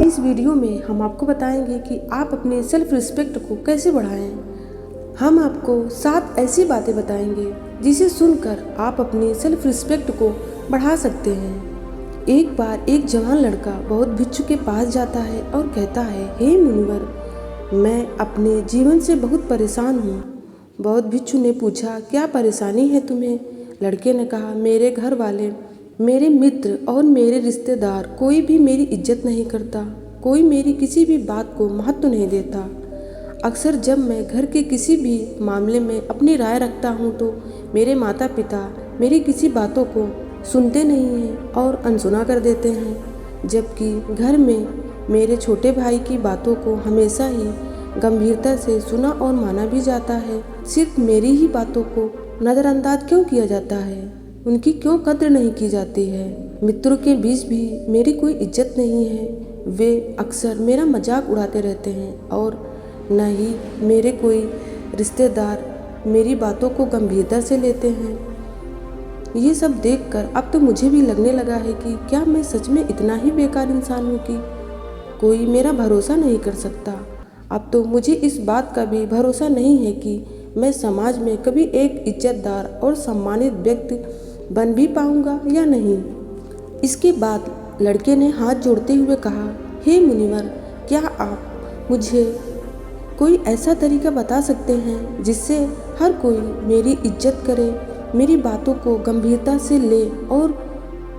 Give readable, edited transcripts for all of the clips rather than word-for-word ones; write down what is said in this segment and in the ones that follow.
इस वीडियो में हम आपको बताएंगे कि आप अपने सेल्फ रिस्पेक्ट को कैसे बढ़ाएं। हम आपको 7 ऐसी बातें बताएंगे जिसे सुनकर आप अपने सेल्फ रिस्पेक्ट को बढ़ा सकते हैं। एक बार एक जवान लड़का बहुत भिक्षु के पास जाता है और कहता है, हे मुनिवर, मैं अपने जीवन से बहुत परेशान हूँ। बहुत भिक्षु ने पूछा, क्या परेशानी है तुम्हें? लड़के ने कहा, मेरे घर वाले, मेरे मित्र और मेरे रिश्तेदार कोई भी मेरी इज्जत नहीं करता, कोई मेरी किसी भी बात को महत्व नहीं देता। अक्सर जब मैं घर के किसी भी मामले में अपनी राय रखता हूँ तो मेरे माता पिता मेरी किसी बातों को सुनते नहीं हैं और अनसुना कर देते हैं, जबकि घर में मेरे छोटे भाई की बातों को हमेशा ही गंभीरता से सुना और माना भी जाता है। सिर्फ मेरी ही बातों को नज़रअंदाज क्यों किया जाता है? उनकी क्यों कद्र नहीं की जाती है? मित्रों के बीच भी मेरी कोई इज्जत नहीं है। वे अक्सर मेरा मजाक उड़ाते रहते हैं और न ही मेरे कोई रिश्तेदार मेरी बातों को गंभीरता से लेते हैं। ये सब देखकर अब तो मुझे भी लगने लगा है कि क्या मैं सच में इतना ही बेकार इंसान हूँ कि कोई मेरा भरोसा नहीं कर सकता। अब तो मुझे इस बात का भी भरोसा नहीं है कि मैं समाज में कभी एक इज्जतदार और सम्मानित व्यक्ति बन भी पाऊंगा या नहीं। इसके बाद लड़के ने हाथ जोड़ते हुए कहा, हे मुनिवर, क्या आप मुझे कोई ऐसा तरीका बता सकते हैं जिससे हर कोई मेरी इज्जत करे, मेरी बातों को गंभीरता से ले और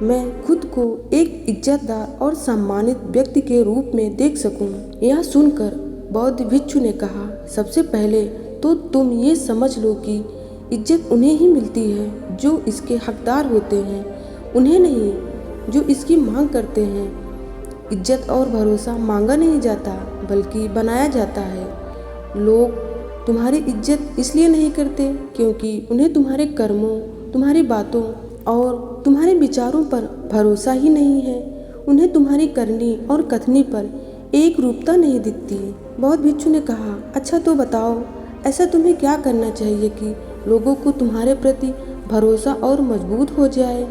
मैं खुद को एक इज्जतदार और सम्मानित व्यक्ति के रूप में देख सकूं। यह सुनकर बौद्ध भिक्षु ने कहा, सबसे पहले तो तुम ये समझ लो कि इज्जत उन्हें ही मिलती है जो इसके हकदार होते हैं, उन्हें नहीं जो इसकी मांग करते हैं। इज्जत और भरोसा मांगा नहीं जाता बल्कि बनाया जाता है। लोग तुम्हारी इज्जत इसलिए नहीं करते क्योंकि उन्हें तुम्हारे कर्मों, तुम्हारी बातों और तुम्हारे विचारों पर भरोसा ही नहीं है। उन्हें तुम्हारी करनी और कथनी पर एक रूपता नहीं दिखती। बौद्ध भिक्षु ने कहा, अच्छा तो बताओ, ऐसा तुम्हें क्या करना चाहिए कि लोगों को तुम्हारे प्रति भरोसा और मजबूत हो जाए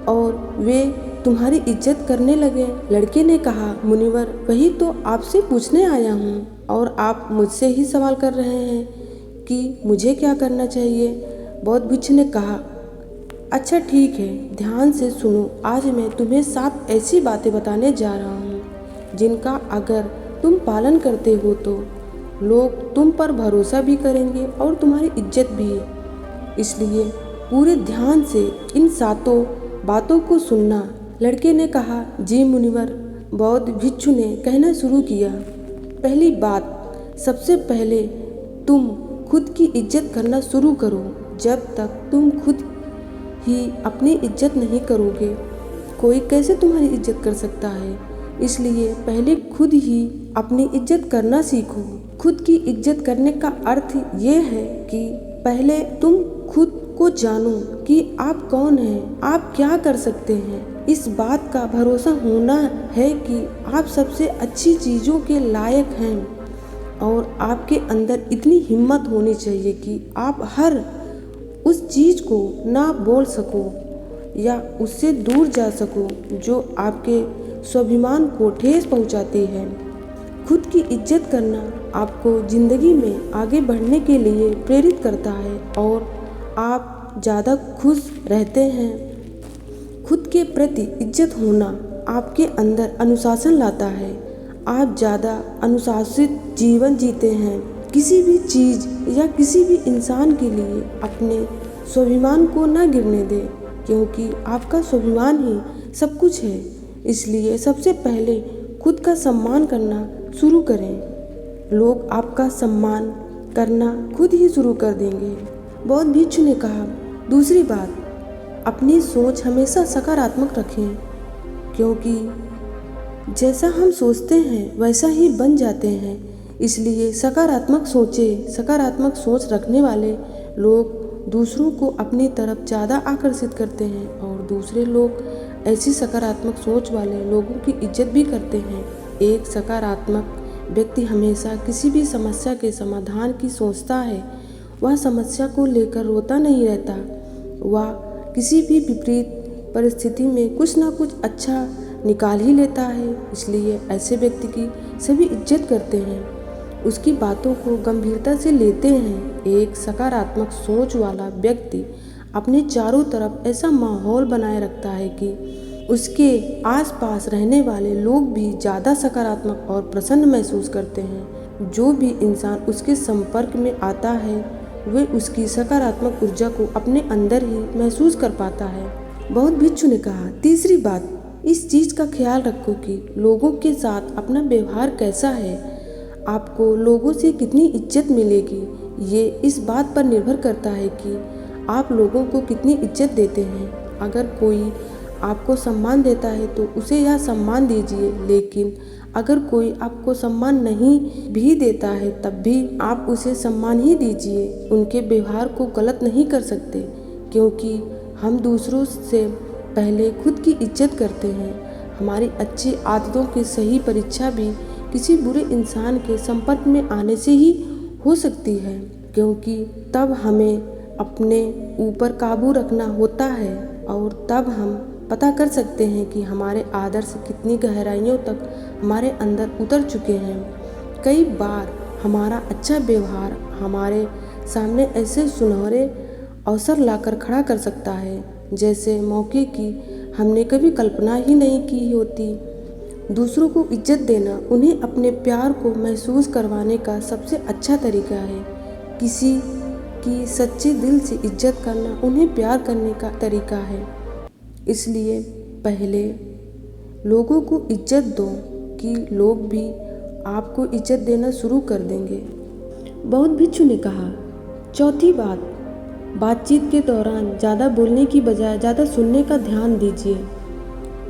और वे तुम्हारी इज्जत करने लगे? लड़के ने कहा, मुनिवर, वही तो आपसे पूछने आया हूँ और आप मुझसे ही सवाल कर रहे हैं कि मुझे क्या करना चाहिए। बौद्ध भिक्षु ने कहा, अच्छा ठीक है, ध्यान से सुनो। आज मैं तुम्हें 7 ऐसी बातें बताने जा रहा हूँ जिनका अगर तुम पालन करते हो तो लोग तुम पर भरोसा भी करेंगे और तुम्हारी इज्जत भी। इसलिए पूरे ध्यान से इन 7 बातों को सुनना। लड़के ने कहा, जी मुनिवर। बौद्ध भिक्षु ने कहना शुरू किया, पहली बात, सबसे पहले तुम खुद की इज्जत करना शुरू करो। जब तक तुम खुद ही अपनी इज्जत नहीं करोगे, कोई कैसे तुम्हारी इज्जत कर सकता है? इसलिए पहले खुद ही अपनी इज्जत करना सीखो। खुद की इज्जत करने का अर्थ ये है कि पहले तुम खुद को जानो कि आप कौन हैं, आप क्या कर सकते हैं। इस बात का भरोसा होना है कि आप सबसे अच्छी चीज़ों के लायक हैं और आपके अंदर इतनी हिम्मत होनी चाहिए कि आप हर उस चीज़ को ना बोल सको या उससे दूर जा सको जो आपके स्वाभिमान को ठेस पहुंचाती है। खुद की इज्जत करना आपको ज़िंदगी में आगे बढ़ने के लिए प्रेरित करता है और आप ज़्यादा खुश रहते हैं। खुद के प्रति इज्जत होना आपके अंदर अनुशासन लाता है। आप ज़्यादा अनुशासित जीवन जीते हैं। किसी भी चीज़ या किसी भी इंसान के लिए अपने स्वाभिमान को न गिरने दें, क्योंकि आपका स्वाभिमान ही सब कुछ है। इसलिए सबसे पहले खुद का सम्मान करना शुरू करें। लोग आपका सम्मान करना खुद ही शुरू कर देंगे। बौद्ध भिक्षु ने कहा, दूसरी बात, अपनी सोच हमेशा सकारात्मक रखें, क्योंकि जैसा हम सोचते हैं वैसा ही बन जाते हैं। इसलिए सकारात्मक सोचें। सकारात्मक सोच रखने वाले लोग दूसरों को अपनी तरफ ज़्यादा आकर्षित करते हैं और दूसरे लोग ऐसी सकारात्मक सोच वाले लोगों की इज्जत भी करते हैं। एक सकारात्मक व्यक्ति हमेशा किसी भी समस्या के समाधान की सोचता है। वह समस्या को लेकर रोता नहीं रहता। वह किसी भी विपरीत परिस्थिति में कुछ ना कुछ अच्छा निकाल ही लेता है। इसलिए ऐसे व्यक्ति की सभी इज्जत करते हैं, उसकी बातों को गंभीरता से लेते हैं। एक सकारात्मक सोच वाला व्यक्ति अपने चारों तरफ ऐसा माहौल बनाए रखता है कि उसके आसपास रहने वाले लोग भी ज़्यादा सकारात्मक और प्रसन्न महसूस करते हैं। जो भी इंसान उसके संपर्क में आता है वह उसकी सकारात्मक ऊर्जा को अपने अंदर ही महसूस कर पाता है। बौद्ध भिक्षु ने कहा, तीसरी बात, इस चीज़ का ख्याल रखो कि लोगों के साथ अपना व्यवहार कैसा है। आपको लोगों से कितनी इज्जत मिलेगी ये इस बात पर निर्भर करता है कि आप लोगों को कितनी इज्जत देते हैं। अगर कोई आपको सम्मान देता है तो उसे यह सम्मान दीजिए, लेकिन अगर कोई आपको सम्मान नहीं भी देता है तब भी आप उसे सम्मान ही दीजिए। उनके व्यवहार को गलत नहीं कर सकते, क्योंकि हम दूसरों से पहले खुद की इज्जत करते हैं। हमारी अच्छी आदतों की सही परीक्षा भी किसी बुरे इंसान के संपर्क में आने से ही हो सकती है, क्योंकि तब हमें अपने ऊपर काबू रखना होता है और तब हम पता कर सकते हैं कि हमारे आदर्श कितनी गहराइयों तक हमारे अंदर उतर चुके हैं। कई बार हमारा अच्छा व्यवहार हमारे सामने ऐसे सुनहरे अवसर लाकर खड़ा कर सकता है, जैसे मौके की हमने कभी कल्पना ही नहीं की होती। दूसरों को इज्जत देना उन्हें अपने प्यार को महसूस करवाने का सबसे अच्छा तरीका है। किसी की सच्चे दिल से इज्जत करना उन्हें प्यार करने का तरीका है। इसलिए पहले लोगों को इज्जत दो कि लोग भी आपको इज्जत देना शुरू कर देंगे। बौद्ध भिक्षु ने कहा, चौथी बात, बातचीत के दौरान ज़्यादा बोलने की बजाय ज़्यादा सुनने का ध्यान दीजिए।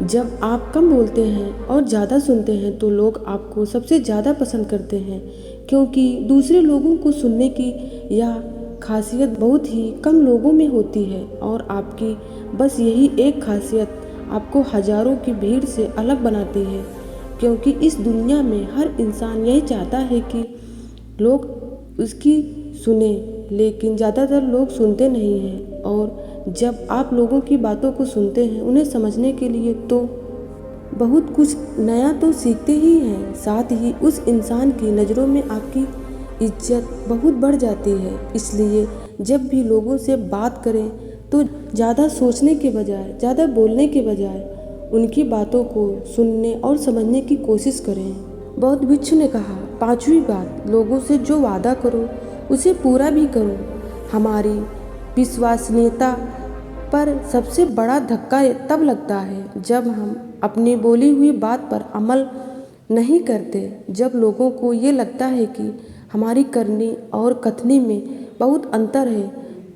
जब आप कम बोलते हैं और ज़्यादा सुनते हैं तो लोग आपको सबसे ज़्यादा पसंद करते हैं, क्योंकि दूसरे लोगों को सुनने की यह खासियत बहुत ही कम लोगों में होती है और आपकी बस यही एक खासियत आपको हजारों की भीड़ से अलग बनाती है। क्योंकि इस दुनिया में हर इंसान यही चाहता है कि लोग उसकी सुने, लेकिन ज़्यादातर लोग सुनते नहीं हैं। और जब आप लोगों की बातों को सुनते हैं उन्हें समझने के लिए तो बहुत कुछ नया तो सीखते ही हैं, साथ ही उस इंसान की नज़रों में आपकी इज्जत बहुत बढ़ जाती है। इसलिए जब भी लोगों से बात करें तो ज़्यादा सोचने के बजाय, ज़्यादा बोलने के बजाय उनकी बातों को सुनने और समझने की कोशिश करें। बौद्ध भिक्षु ने कहा, पांचवी बात, लोगों से जो वादा करो उसे पूरा भी करो। हमारी विश्वसनीयता पर सबसे बड़ा धक्का तब लगता है जब हम अपनी बोली हुई बात पर अमल नहीं करते। जब लोगों को ये लगता है कि हमारी करनी और कथनी में बहुत अंतर है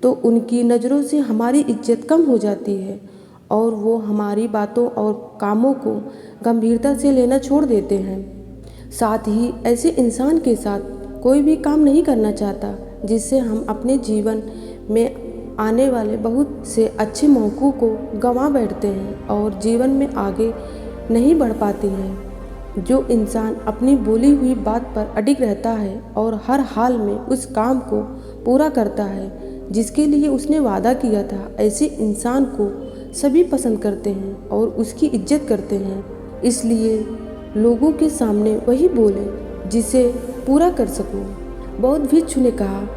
तो उनकी नज़रों से हमारी इज्जत कम हो जाती है और वो हमारी बातों और कामों को गंभीरता से लेना छोड़ देते हैं। साथ ही ऐसे इंसान के साथ कोई भी काम नहीं करना चाहता जिससे हम अपने जीवन में आने वाले बहुत से अच्छे मौक़ों को गंवा बैठते हैं और जीवन में आगे नहीं बढ़ पाते हैं। जो इंसान अपनी बोली हुई बात पर अडिग रहता है और हर हाल में उस काम को पूरा करता है जिसके लिए उसने वादा किया था, ऐसे इंसान को सभी पसंद करते हैं और उसकी इज्जत करते हैं। इसलिए लोगों के सामने वही बोले जिसे पूरा कर सको। बौद्ध भिक्षु ने कहा,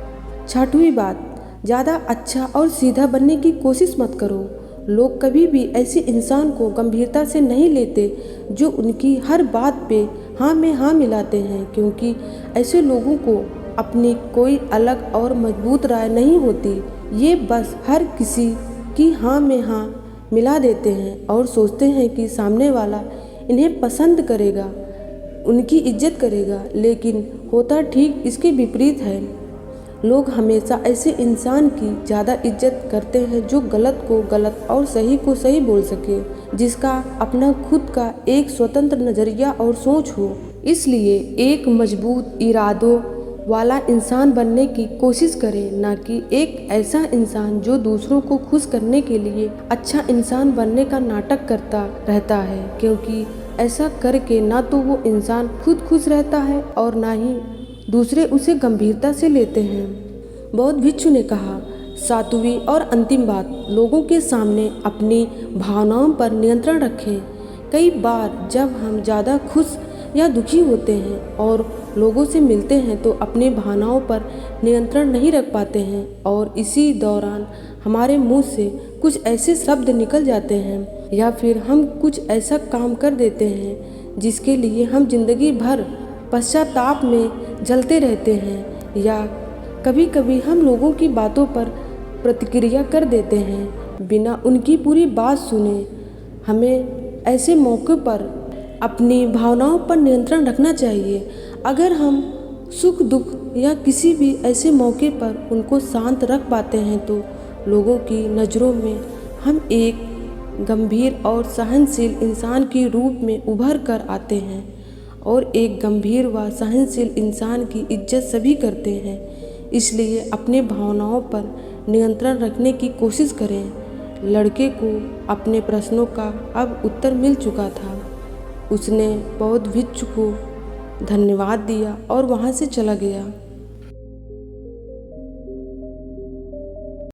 छठवीं बात, ज़्यादा अच्छा और सीधा बनने की कोशिश मत करो। लोग कभी भी ऐसे इंसान को गंभीरता से नहीं लेते जो उनकी हर बात पे हाँ में हाँ मिलाते हैं, क्योंकि ऐसे लोगों को अपनी कोई अलग और मजबूत राय नहीं होती। ये बस हर किसी की हाँ में हाँ मिला देते हैं और सोचते हैं कि सामने वाला इन्हें पसंद करेगा, उनकी इज्जत करेगा, लेकिन होता ठीक इसके विपरीत है। लोग हमेशा ऐसे इंसान की ज़्यादा इज्जत करते हैं जो गलत को गलत और सही को सही बोल सके, जिसका अपना खुद का एक स्वतंत्र नज़रिया और सोच हो। इसलिए एक मजबूत इरादों वाला इंसान बनने की कोशिश करें, ना कि एक ऐसा इंसान जो दूसरों को खुश करने के लिए अच्छा इंसान बनने का नाटक करता रहता है, क्योंकि ऐसा करके ना तो वो इंसान खुद खुश रहता है और ना ही दूसरे उसे गंभीरता से लेते हैं। बौद्ध भिक्षु ने कहा, सातवीं और अंतिम बात, लोगों के सामने अपनी भावनाओं पर नियंत्रण रखें। कई बार जब हम ज़्यादा खुश या दुखी होते हैं और लोगों से मिलते हैं तो अपनी भावनाओं पर नियंत्रण नहीं रख पाते हैं और इसी दौरान हमारे मुंह से कुछ ऐसे शब्द निकल जाते हैं या फिर हम कुछ ऐसा काम कर देते हैं जिसके लिए हम जिंदगी भर पश्चाताप में जलते रहते हैं। या कभी कभी हम लोगों की बातों पर प्रतिक्रिया कर देते हैं बिना उनकी पूरी बात सुने। हमें ऐसे मौके पर अपनी भावनाओं पर नियंत्रण रखना चाहिए। अगर हम सुख दुख या किसी भी ऐसे मौके पर उनको शांत रख पाते हैं तो लोगों की नज़रों में हम एक गंभीर और सहनशील इंसान के रूप में उभर कर आते हैं और एक गंभीर व सहनशील इंसान की इज्जत सभी करते हैं। इसलिए अपने भावनाओं पर नियंत्रण रखने की कोशिश करें। लड़के को अपने प्रश्नों का अब उत्तर मिल चुका था। उसने बौद्ध भिक्षु को धन्यवाद दिया और वहाँ से चला गया।